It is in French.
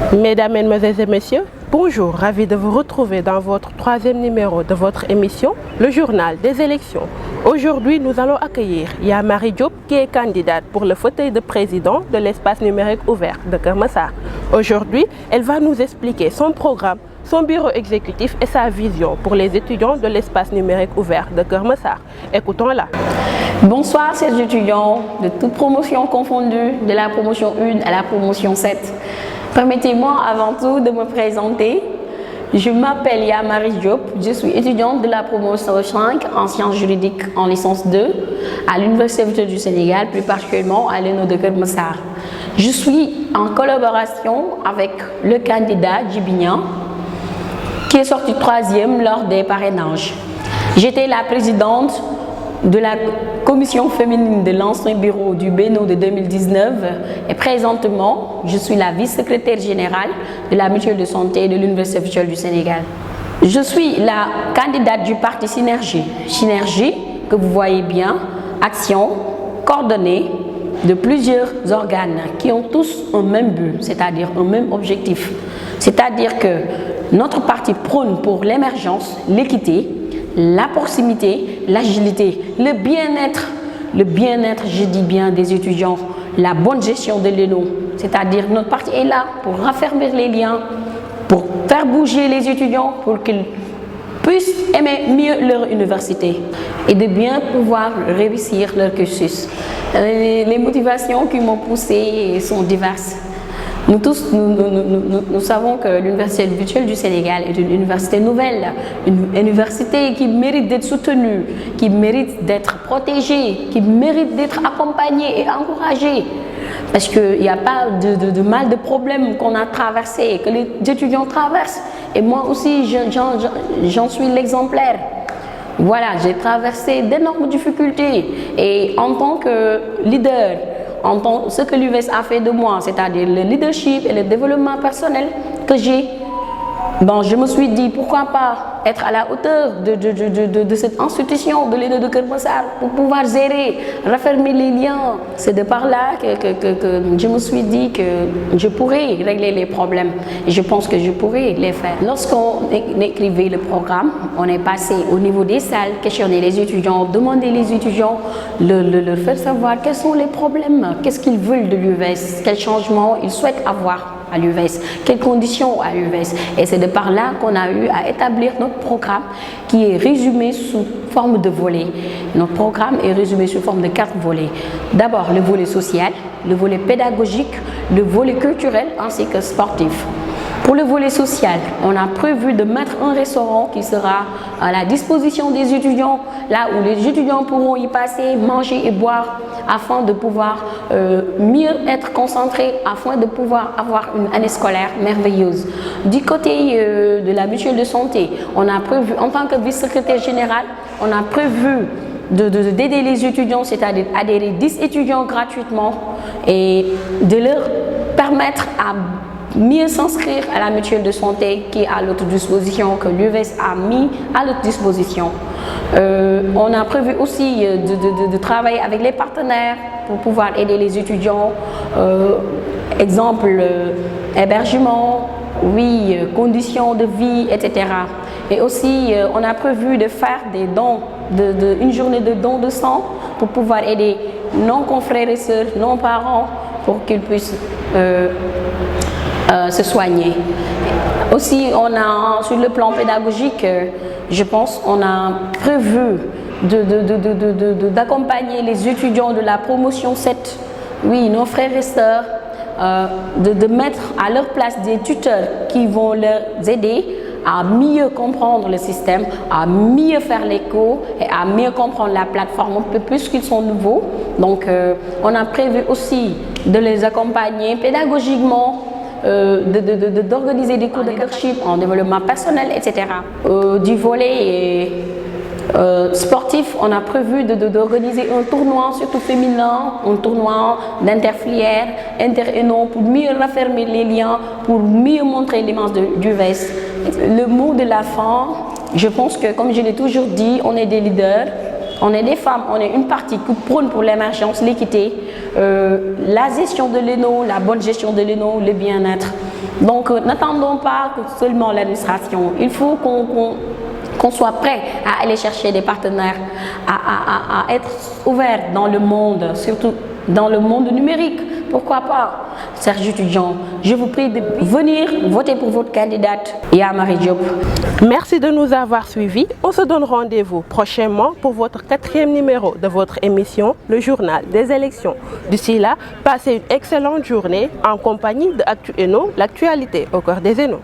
Mesdames, Mesdemoiselles et Messieurs, bonjour, ravi de vous retrouver dans votre troisième numéro de votre émission, le journal des élections. Aujourd'hui, nous allons accueillir Yamari Diop, qui est candidate pour le fauteuil de président de l'espace numérique ouvert de Keur Massar. Aujourd'hui, elle va nous expliquer son programme, son bureau exécutif et sa vision pour les étudiants de l'espace numérique ouvert de Keur Massar. Écoutons-la. Bonsoir, chers étudiants de toutes promotions confondues, de la promotion 1 à la promotion 7. Permettez-moi avant tout de me présenter. Je m'appelle Yamari Diop, je suis étudiante de la promotion 5 en sciences juridiques en licence 2 à l'Université virtuelle du Sénégal, plus particulièrement à l'ENO de Keur Massar. Je suis en collaboration avec le candidat Djibignan, qui est sorti 3e lors des parrainages. J'étais la présidente de la commission féminine de l'ancien bureau du BENO de 2019 et présentement, je suis la vice-secrétaire générale de la mutuelle de santé de l'Université virtuelle du Sénégal. Je suis la candidate du parti Synergie. Synergie, que vous voyez bien, action coordonnée de plusieurs organes qui ont tous un même but, c'est-à-dire un même objectif. C'est-à-dire que notre parti prône pour l'émergence, l'équité, la proximité, l'agilité, le bien-être, je dis bien, des étudiants, la bonne gestion de l'ENO. C'est-à-dire notre parti est là pour raffermir les liens, pour faire bouger les étudiants, pour qu'ils puissent aimer mieux leur université et de bien pouvoir réussir leur cursus. Les motivations qui m'ont poussé sont diverses. Nous tous, nous savons que l'Université virtuelle du Sénégal est une université nouvelle, une université qui mérite d'être soutenue, qui mérite d'être protégée, qui mérite d'être accompagnée et encouragée. Parce qu'il n'y a pas de mal de problèmes qu'on a traversés, que les étudiants traversent. Et moi aussi, j'en suis l'exemplaire. Voilà, j'ai traversé d'énormes difficultés. Et en tant que leader, ce que l'UVS a fait de moi, c'est-à-dire le leadership et le développement personnel que j'ai, je me suis dit pourquoi pas être à la hauteur de cette institution de l'ENO de Keur Massar pour pouvoir gérer, raffermir les liens. C'est de par là que je me suis dit que je pourrais régler les problèmes et je pense que je pourrais les faire. Lorsqu'on écrivait le programme, on est passé au niveau des salles, questionner les étudiants, demander les étudiants, leur faire savoir quels sont les problèmes, qu'est-ce qu'ils veulent de l'UVS, quels changements ils souhaitent avoir à l'UVS, quelles conditions à l'UVS. Et c'est de par là qu'on a eu à établir notre programme qui est résumé sous forme de volets. Notre programme est résumé sous forme de 4 volets. D'abord le volet social, le volet pédagogique, le volet culturel ainsi que sportif. Pour le volet social, on a prévu de mettre un restaurant qui sera à la disposition des étudiants, là où les étudiants pourront y passer, manger et boire afin de pouvoir mieux être concentrés, afin de pouvoir avoir une année scolaire merveilleuse. Du côté de la mutuelle de santé, on a prévu, en tant que vice-secrétaire général, on a prévu d'aider les étudiants, c'est-à-dire adhérer 10 étudiants gratuitement et de leur permettre à mieux s'inscrire à la mutuelle de santé qui est à notre disposition, que l'UVS a mis à notre disposition. On a prévu aussi de travailler avec les partenaires pour pouvoir aider les étudiants. Exemple, hébergement, oui, conditions de vie, etc. Et aussi, on a prévu de faire des dons, une journée de dons de sang pour pouvoir aider nos confrères et sœurs, nos parents, pour qu'ils puissent se soigner. Aussi, on a, sur le plan pédagogique, je pense, on a prévu d'accompagner les étudiants de la promotion 7, oui, nos frères et sœurs, de mettre à leur place des tuteurs qui vont leur aider à mieux comprendre le système, à mieux faire les cours et à mieux comprendre la plateforme, puisqu'ils sont nouveaux. Donc, on a prévu aussi de les accompagner pédagogiquement, d'organiser des cours de leadership en développement personnel, etc. Du volet sportif, on a prévu d'organiser un tournoi, surtout féminin, un tournoi d'interfilière, inter-ENO, pour mieux raffermir les liens, pour mieux montrer l'image du VES. Le mot de la fin, je pense que, comme je l'ai toujours dit, on est des leaders, on est des femmes, on est une partie qui prône pour l'émergence, l'équité, la gestion de l'ENO, la bonne gestion de l'ENO, le bien-être. Donc, n'attendons pas que seulement l'administration. Il faut qu'on soit prêt à aller chercher des partenaires, à être ouvert dans le monde, surtout dans le monde numérique. Pourquoi pas, chers étudiants, je vous prie de venir voter pour votre candidate, Ya Marie Diop. Merci de nous avoir suivis. On se donne rendez-vous prochainement pour votre 4e numéro de votre émission, le journal des élections. D'ici là, passez une excellente journée en compagnie de Actu Eno, l'actualité au cœur des Eno.